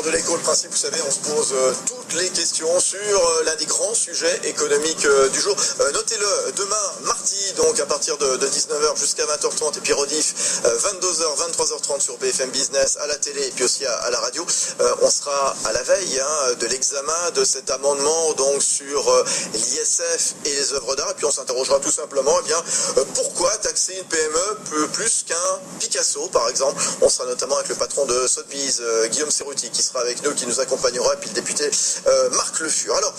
décodeurs de l'écho, le principe, vous savez, on se pose toutes les questions sur l'un des grands sujets économiques du jour. Notez-le, demain, mardi, donc à partir de 19h jusqu'à 20h30, et puis rediff 22h, 23h30 sur BFM Business, à la télé et puis aussi à la radio. On sera à la veille de l'examen de cet amendement donc sur l'ISF et les œuvres d'art. Et puis on s'interrogera tout simplement, pourquoi taxer une PME plus qu'un Picasso, par exemple. On sera notamment avec le patron de Sotheby's, Guillaume Cerruti, qui sera avec nous, qui nous accompagnera, et puis le député Marc Le Fur. Alors,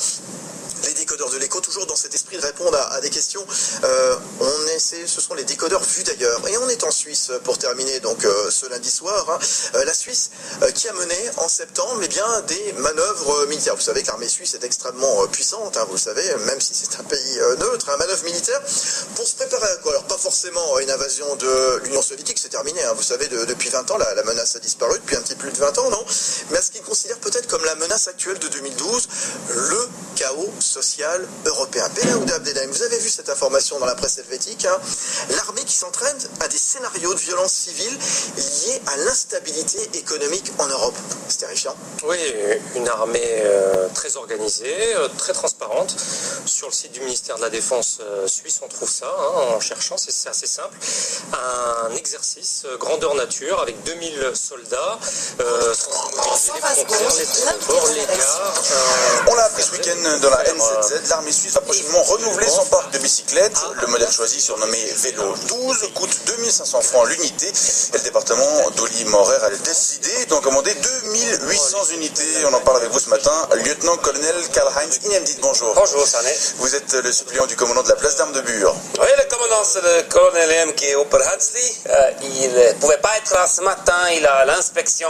les décodeurs de l'écho, toujours dans cet esprit de répondre à des questions. Ce sont les décodeurs vus d'ailleurs. Et on est en Suisse pour terminer donc ce lundi soir. La Suisse qui a mené en septembre des manœuvres militaires. Vous savez que l'armée suisse est extrêmement puissante, vous le savez, même si c'est un pays neutre, manœuvre militaire. Pour se préparer à quoi? Alors pas forcément une invasion de l'Union soviétique, c'est terminé. Vous savez, depuis 20 ans, la menace a disparu, depuis un petit plus de 20 ans, non? Mais à ce qu'ils considèrent peut-être comme la menace actuelle de 2012, le chaos social européen. Benaouda Abdelhaim, vous avez vu cette information dans la presse helvétique, l'armée qui s'entraîne à des scénarios de violence civile liés à l'instabilité économique en Europe. C'est terrifiant. Oui, une armée très organisée, très transparente. Sur le site du ministère de la Défense suisse, on trouve ça, en cherchant, c'est assez simple. Un exercice grandeur nature avec 2000 soldats, On l'a appris ce week-end dans la NZZ, l'armée suisse va prochainement renouveler son parc de bicyclettes. Le modèle choisi, surnommé Vélo 12, coûte 2500 francs l'unité. Et le département d'Oli Morer a décidé d'en commander 2800 unités. On en parle avec vous ce matin. Lieutenant-colonel Karl-Heinz Inemdit, bonjour. Bonjour, Sané. Vous êtes le suppléant du commandant de la place d'armes de Bure. Oui, le commandant, c'est le colonel M. qui est au Hatzli. Il ne pouvait pas être là ce matin. Il a l'inspection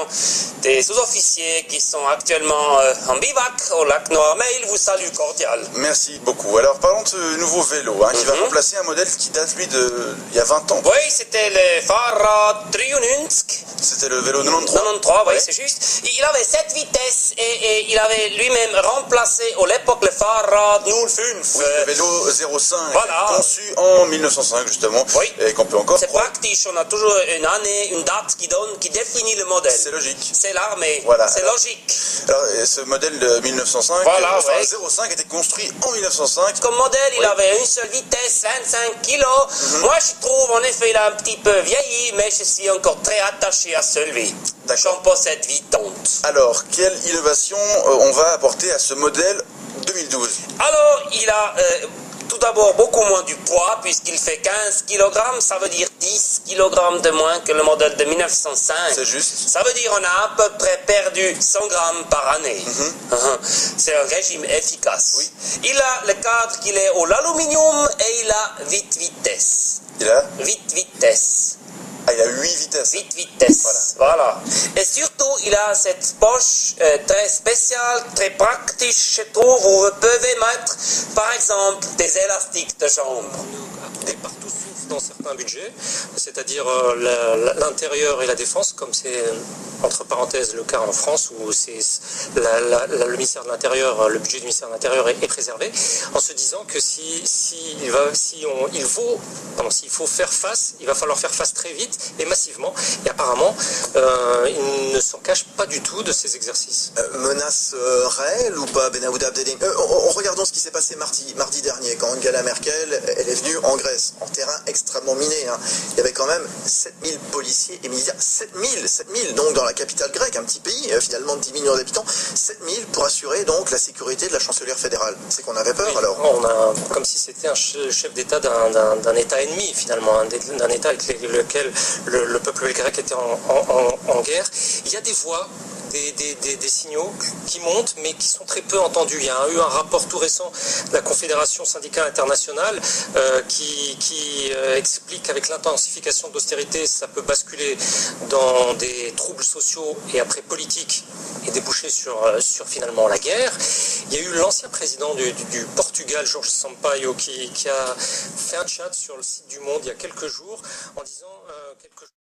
des sous-officiers qui sont actuellement en bivac au lac Noir. Mais il vous salue cordial. Merci beaucoup. Alors parlons de ce nouveau vélo qui va remplacer un modèle qui date lui il y a 20 ans. Oui, c'était le Fahrrad 93. C'était le vélo 93. 93, oui, c'est juste. Il avait 7 vitesses et il avait lui-même remplacé à l'époque le Fahrrad 05. Oui, le vélo 05, voilà. Conçu en 1905 justement, oui. Et qu'on peut encore c'est pratique, on a toujours une année, une date qui définit le modèle. C'est logique. C'est l'armée, voilà. C'est logique. Alors, ce modèle de 1905, voilà, 05 était construit en 1905. Comme modèle, il avait une seule vitesse, 25 kg. Moi, je trouve, en effet, il a un petit peu vieilli, mais je suis encore très attaché à celui. J'en possède 8 ans. Alors, quelle innovation on va apporter à ce modèle 2012? Alors, il a tout d'abord beaucoup moins du poids, puisqu'il fait 15 kg. Ça veut dire 10 kg de moins que le modèle de 1905. C'est juste. Ça veut dire qu'on a à peu près perdu 100 grammes par année. C'est un régime efficace. Oui. Il a le cadre qu'il est au aluminium et il a 8 vitesses. Il a 8 vitesses. Il a 8 vitesses. 8 vitesses, voilà. Et surtout, il a cette poche très spéciale, très pratique, je trouve, où vous pouvez mettre, par exemple, des élastiques de chambre. Et partout sauf dans certains budgets, c'est-à-dire l'intérieur et la défense, comme c'est entre parenthèses le cas en France où c'est le ministère de l'Intérieur, le budget du ministère de l'Intérieur est préservé, en se disant que s'il faut faire face, il va falloir faire face très vite et massivement. Et apparemment, il ne s'en cache pas du tout de ces exercices. Menace réelle ou pas, Benaouda Abdelhaim? Regardons ce qui s'est passé mardi dernier, quand Angela Merkel elle est venue en Grèce, en terrain extrêmement miné. Il y avait quand même 7000 policiers et militaires, 7000 donc dans la capitale grecque, un petit pays finalement de 10 millions d'habitants, 7000 pour assurer donc la sécurité de la chancelière fédérale. C'est qu'on avait peur alors. On a comme si c'était un chef d'État d'un État ennemi finalement, d'un État avec lequel le peuple grec était en guerre. Il y a des voix, des signaux qui montent, mais qui sont très peu entendus. Il y a eu un rapport tout récent de la Confédération syndicale internationale qui explique qu'avec l'intensification de l'austérité, ça peut basculer dans des troubles sociaux et après politiques et déboucher sur finalement la guerre. Il y a eu l'ancien président du Portugal, Jorge Sampaio, qui a fait un chat sur le site du Monde il y a quelques jours en disant quelque chose.